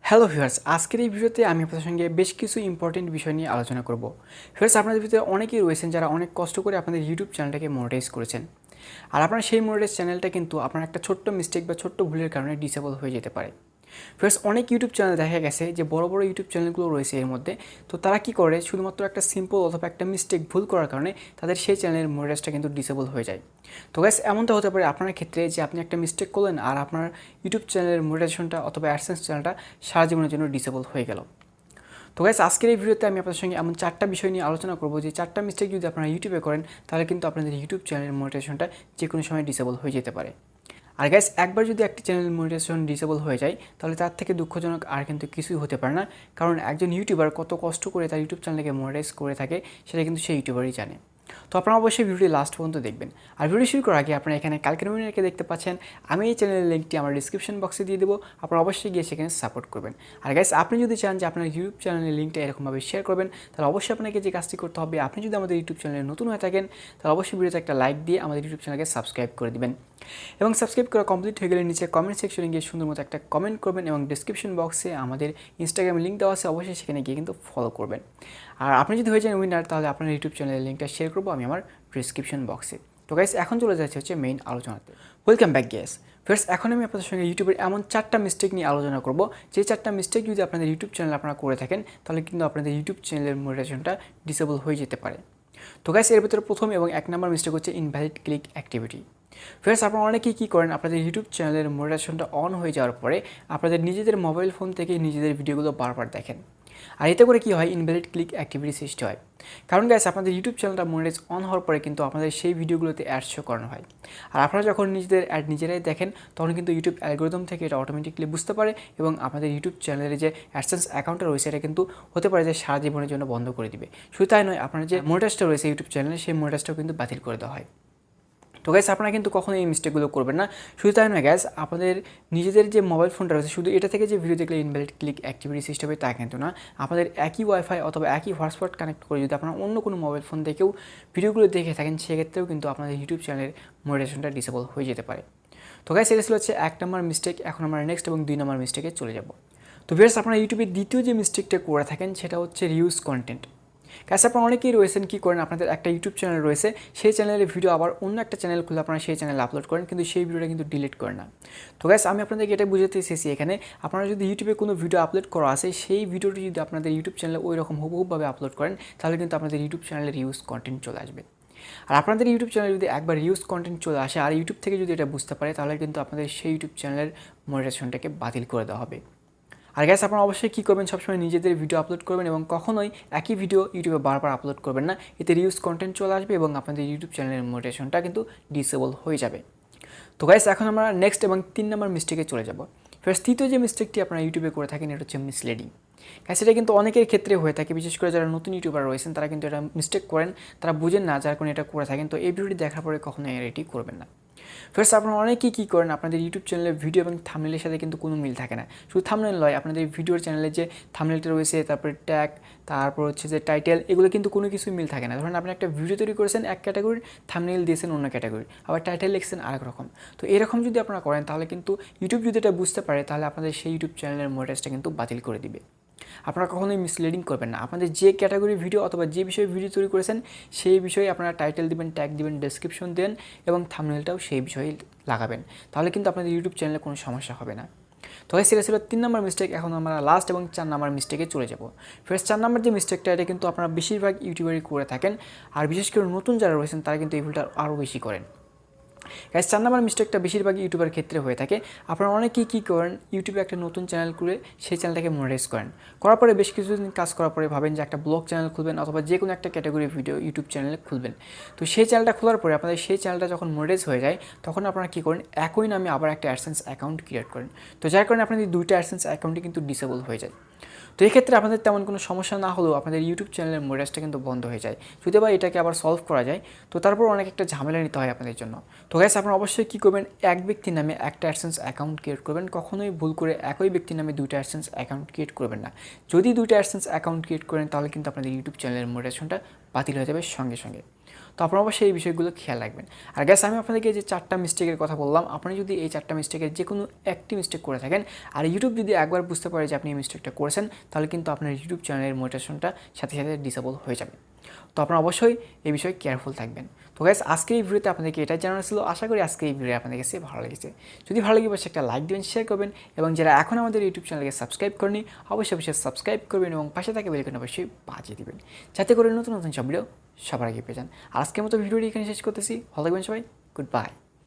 Hello viewers, আজকের এই ভিডিওতে আমি আপনাদের সঙ্গে বেশ কিছু ইম্পর্টেন্ট বিষয় নিয়ে আলোচনা করব। ভিউয়ার্স, আপনাদের ভিতরে অনেকেই রয়েছেন যারা অনেক কষ্ট করে আপনাদের ইউটিউব চ্যানেলটাকে মনিটাইজ করেছেন। আর আপনার সেই মনিটাইজ চ্যানেলটা কিন্তু আপনার একটা ছোট্ট মিস্টেক বা ছোট্ট ভুলের কারণে ডিসেবল হয়ে যেতে পারে। ভিউয়ার্স, অনেক ইউটিউব চ্যানেল দেখা গেছে যে বড় বড় ইউটিউব চ্যানেলগুলো রয়েছে এর মধ্যে, তো তারা কি করে শুধুমাত্র একটা সিম্পল অথবা একটা মিস্টেক ভুল করার কারণে তাদের সেই চ্যানেলের মনিটাইজটা কিন্তু ডিসেবল হয়ে যায়। তো গাইস, এমনটা হতে পারে আপনার ক্ষেত্রে যে আপনি একটা মিস্টেক করলেন আর আপনার ইউটিউব চ্যানেলের মনিটাইজেশনটা অথবা অ্যাডসেন্স চ্যানেলটা সারা জীবনের জন্য ডিসেবল হয়ে গেল। তো গাইস, আজকের এই ভিডিওতে আমি আপনাদের সঙ্গে এমন 4টা বিষয় নিয়ে আলোচনা করব যে 4টা মিস্টেক যদি আপনারা ইউটিউবে করেন তাহলে কিন্তু আপনাদের ইউটিউব চ্যানেলের মনিটাইজেশনটা যে কোনো সময় ডিসেবল হয়ে যেতে পারে। আর গাইস, একবার যদি একটা চ্যানেল মনিটাইজেশন ডিসেবল হয়ে যায় তাহলে তার থেকে দুঃখজনক আর কিন্তু কিছুই হতে পারে না, কারণ একজন ইউটিউবার কত কষ্ট করে তার ইউটিউব চ্যানেলকে মনিটাইজ করে থাকে সেটা কিন্তু সেই ইউটিউবারই জানে। তো আপনারা অবশ্যই ভিডিওটি লাস্ট পর্যন্ত দেখবেন। আর ভিডিও শুরু করার আগে আপনারা এখানে কালকের উইনারকে দেখতে পাচ্ছেন, আমি এই চ্যানেলের লিঙ্কটি আমার ডিসক্রিপশন বক্সে দিয়ে দেবো, আপনারা অবশ্যই গিয়ে সেখানে সাপোর্ট করবেন। আর গাইস, আপনি যদি চান যে আপনার ইউটিউব চ্যানেলের লিঙ্কটা এরকমভাবে শেয়ার করবেন তাহলে অবশ্যই আপনাকে যে কাজটি করতে হবে, আপনি যদি আমাদের ইউটিউব চ্যানেলে নতুন হয়ে থাকেন তাহলে অবশ্যই ভিডিওতে একটা লাইক দিয়ে আমাদের ইউটিউব চ্যানেলকে সাবস্ক্রাইব করে দিবেন। এবং সাবস্ক্রাইব করা কমপ্লিট হয়ে গেলে নিচে কমেন্ট সেকশনে গিয়ে সুন্দর মতো একটা কমেন্ট করবেন এবং ডিসক্রিপশন বক্সে আমাদের ইনস্টাগ্রামের লিঙ্ক দেওয়া আছে, অবশ্যই সেখানে গিয়ে কিন্তু ফলো করবেন। আর আপনি যদি হয়ে যান উইনার তাহলে আপনার ইউটিউব চ্যানেলের লিঙ্কটা শেয়ার করবো আমি আমার ডিসক্রিপশন বক্সে। তো গাইস, এখন চলে যাচ্ছে হচ্ছে মেইন আলোচনাতে। Welcome back guys. ফার্স্ট, এখন আমি আপনাদের সঙ্গে ইউটিউবের এমন 4টা মিস্টেক নিয়ে আলোচনা করব যে 4টা মিস্টেক যদি আপনাদের ইউটিউব চ্যানেল আপনারা করে থাকেন তাহলে কিন্তু আপনাদের ইউটিউব চ্যানেলের মনিটাইজেশনটা ডিসেবল হয়ে যেতে পারে। তো গাইস, এর ভিতরে প্রথম এবং 1 নম্বর মিস্টেক হচ্ছে ইনভ্যালিড ক্লিক অ্যাক্টিভিটি। ফ্রেন্ডস, আপনারা অনেকেই কী করেন, আপনাদের ইউটিউব চ্যানেলের মনিটাইজেশনটা অন হয়ে যাওয়ার পরে আপনাদের নিজেদের মোবাইল ফোন থেকে নিজেদের ভিডিওগুলো বারবার দেখেন। আর এতে করে কী হয়, ইনভ্যালিড ক্লিক অ্যাক্টিভিটি সৃষ্টি হয়। কারণ গাইস, আপনাদের ইউটিউব চ্যানেলটা মনিটাইজ অন হওয়ার পরে কিন্তু আপনাদের সেই ভিডিওগুলোতে অ্যাড শো করানো হয়। আর আপনারা যখন নিজেদের অ্যাড নিজেরাই দেখেন তখন কিন্তু ইউটিউব অ্যালগোরিদম থেকে এটা অটোমেটিকলি বুঝতে পারে এবং আপনাদের ইউটিউব চ্যানেলের যে অ্যাডসেন্স অ্যাকাউন্টটা রয়েছে এটা কিন্তু হতে পারে যে সারা জীবনের জন্য বন্ধ করে দিবে। শুধু তাই নয়, আপনার যে মনিটাইজটা রয়েছে ইউটিউব চ্যানেলে সেই মনিটাইজটাও কিন্তু বাতিল করে দেওয়া হয়। তো গাইস, আপনারা কিন্তু কখনো এই মিস্টেকগুলো করবেন না। শুধু তাই নয় গাইস, আপনাদের নিজেদের যে মোবাইল ফোনটা রয়েছে শুধু এটা থেকে যে ভিডিও দেখলে ইনভ্যালিড ক্লিক অ্যাক্টিভিটি সিস্টেম হবে তা কিন্তু না। আপনাদের একই ওয়াইফাই অথবা একই হটস্পট কানেক্ট করে যদি আপনারা অন্য কোনো মোবাইল ফোন থেকেও ভিডিওগুলো দেখে থাকেন সেক্ষেত্রেও কিন্তু আপনাদের ইউটিউব চ্যানেলের মনিটাইজেশনটা ডিসেবল হয়ে যেতে পারে। তো গাইস, এটা ছিল হচ্ছে 1 নম্বর মিস্টেক। এখন আমরা নেক্সট এবং 2 নম্বর মিস্টেকে চলে যাব। তো ভিউয়ার্স, আপনারা ইউটিউবে দ্বিতীয় যে মিস্টেকটা করে থাকেন সেটা হচ্ছে রিউজ কন্টেন্ট। গাইস, আপনারা অনেকেই রয়েছেন কী করেন, আপনাদের একটা ইউটিউব চ্যানেল রয়েছে, সেই চ্যানেলের ভিডিও আবার অন্য একটা চ্যানেল খুলে আপনারা সেই চ্যানেলে আপলোড করেন কিন্তু সেই ভিডিওটা কিন্তু ডিলিট করেন না। তো গাইস, আমি আপনাদেরকে এটা বুঝাতে এসেছি এখানে, আপনারা যদি ইউটিউবে কোনো ভিডিও আপলোড করা আছে সেই ভিডিওটি যদি আপনাদের ইউটিউব চ্যানেলে ওই রকম হুবহুবভাবে আপলোড করেন তাহলে কিন্তু আপনাদের ইউটিউব চ্যানেলে রিউজ কন্টেন্ট চলে আসবে। আর আপনাদের ইউটিউব চ্যানেলে যদি একবার রিউজ কন্টেন্ট চলে আসে আর ইউটিউব থেকে যদি এটা বুঝতে পারে তাহলে কিন্তু আপনাদের সেই ইউটিউব চ্যানেলের মনিটাইজেশনটাকে বাতিল করে দেওয়া হবে। আর গাইস, আপনারা অবশ্যই কী করবেন, সবসময় নিজেদের ভিডিও আপলোড করবেন এবং কখনোই একই ভিডিও ইউটিউবে বারবার আপলোড করবেন না। এতে রিউজ কন্টেন্ট চলে আসবে এবং আপনাদের ইউটিউব চ্যানেলের মনিটাইজেশনটা কিন্তু ডিসেবল হয়ে যাবে। তো গাইস, এখন আমরা নেক্সট এবং 3 নম্বর মিস্টেকে চলে যাব। ফার্স্ট, তৃতীয় যে মিস্টেকটি আপনারা ইউটিউবে করে থাকেন এটা হচ্ছে মিসলিডিং। গাইস, এটা কিন্তু অনেকের ক্ষেত্রে হয়ে থাকে, বিশেষ করে যারা নতুন ইউটিউবার রয়েছেন তারা কিন্তু এটা মিস্টেক করেন, তারা বুঝেন না যার কারণে এটা করে থাকেন। তো এই ভিডিওটি দেখার পরে কখনোই এটি করবেন না। ফার্স্ট, আপনারা অনেকেই কী করেন, আপনাদের ইউটিউব চ্যানেলের ভিডিও এবং থাম্বনেলের সাথে কিন্তু কোনো মিল থাকে না। শুধু থাম্বনেল নয়, আপনাদের ভিডিওর চ্যানেলে যে থাম্বনেলটা রয়েছে, তারপরে ট্যাগ, তারপর হচ্ছে যে টাইটেল, এগুলো কিন্তু কোনো কিছুই মিল থাকে না। ধরুন আপনি একটা ভিডিও তৈরি করেছেন এক ক্যাটাগরির, থাম্বনেল দিয়েছেন অন্য ক্যাটাগরির, আবার টাইটেল লিখছেন আরেক রকম। তো এরকম যদি আপনারা করেন তাহলে কিন্তু ইউটিউব যদি এটা বুঝতে পারে তাহলে আপনাদের সেই ইউটিউব চ্যানেলের মনিটাইজটা কিন্তু বাতিল করে দিবে। আপনারা কখনোই মিসলিডিং করবেন না। আপনাদের যে ক্যাটাগরির ভিডিও অথবা যে বিষয়ে ভিডিও তৈরি করেছেন সেই বিষয়ে আপনারা টাইটেল দিবেন, ট্যাগ দিবেন, ডেসক্রিপশন দেন এবং থাম্বনেলটাও সেই বিষয়ে লাগাবেন। তাহলে কিন্তু আপনাদের ইউটিউব চ্যানেলে কোনো সমস্যা হবে না। তো সেটা ছিল 3 নম্বর মিস্টেক। এখন আমরা লাস্ট এবং 4 নম্বর মিস্টেকে চলে যাব। ফার্স্ট, 4 নম্বর যে মিস্টেকটা এটা কিন্তু আপনারা বেশিরভাগ ইউটিউবারই করে থাকেন, আর বিশেষ করে নতুন যারা রয়েছেন তারা কিন্তু এই ভুলটা আরও বেশি করেন। গাইস, 4 নম্বর মিস্টেকটা বেশিরভাগ ইউটিউবের ক্ষেত্রে হয়ে থাকে। আপনারা অনেকেই কী করেন, ইউটিউবে একটা নতুন চ্যানেল খুলে সেই চ্যানেলটাকে মনিটাইজ করেন, করার পরে বেশ কিছুদিন কাজ করার পরে ভাবেন যে একটা ব্লগ চ্যানেল খুলবেন অথবা যে কোনো একটা ক্যাটাগরির ভিডিও ইউটিউব চ্যানেলে খুলবেন। তো সেই চ্যানেলটা খোলার পরে আপনাদের সেই চ্যানেলটা যখন মনিটাইজ হয়ে যায় তখন আপনারা কী করেন, একই নামে আবার একটা অ্যাডসেন্স অ্যাকাউন্ট ক্রিয়েট করেন। তো যার কারণে আপনাদের 2টা অ্যাডসেন্স অ্যাকাউন্টই কিন্তু ডিসেবল হয়ে যায়। তো এক্ষেত্রে আপনাদের তেমন কোনো সমস্যা না হলেও আপনাদের ইউটিউব চ্যানেলের মনিটাইজটা কিন্তু বন্ধ হয়ে যায়। যদি বা এটাকে আবার সলভ করা যায় তো তারপর অনেক একটা ঝামেলা নিতে হয় আপনাদের জন্য। তো গাইস, আপনারা অবশ্যই কী করবেন, এক ব্যক্তির নামে একটা অ্যাডসেন্স অ্যাকাউন্ট ক্রিয়েট করবেন। কখনোই ভুল করে একই ব্যক্তির নামে 2টা অ্যাডসেন্স অ্যাকাউন্ট ক্রিয়েট করবেন না। যদি 2টা অ্যাডসেন্স অ্যাকাউন্ট ক্রিয়েট করেন তাহলে কিন্তু আপনাদের ইউটিউব চ্যানেলের মনিটাইজেশনটা বাতিল হয়ে যাবে সঙ্গে সঙ্গে। তো আপনারা অবশ্যই এই বিষয়গুলো খেয়াল রাখবেন। আর গ্যাস আমি আপনাদেরকে যে 4টা মিস্টেকের কথা বললাম, আপনি যদি এই 4টা মিস্টেকের যে কোনো একটি মিস্টেক করে থাকেন আর ইউটিউব যদি একবার বুঝতে পারে যে আপনি এই মিস্টেকটা করেছেন, তাহলে কিন্তু আপনার ইউটিউব চ্যানেলের মনিটাইজেশনটা সাথে সাথে ডিসেবল হয়ে যাবে। তো আপনারা অবশ্যই এই বিষয়ে কেয়ারফুল থাকবেন। তো গাইস আজকের এই ভিডিওতে আপনাদেরকে এটাই জানানো ছিল। আশা করি আজকে এই ভিডিও আপনাদের কাছে ভালো লেগেছে। যদি ভালো লাগে অবশ্যই একটা লাইক দেবেন, শেয়ার করবেন এবং যারা এখন আমাদের ইউটিউব চ্যানেলকে সাবস্ক্রাইব করেনি অবশ্যই সাবস্ক্রাইব করবেন এবং পাশে থাকা বেল আইকন অবশ্যই বাজিয়ে দিবেন, যাতে করে নতুন নতুন সব ভিডিও সবার আগে পেয়ে যান। আর আজকের মতো ভিডিওটি এখানে শেষ করতেছি। ভালো থাকবেন সবাই, গুড বাই।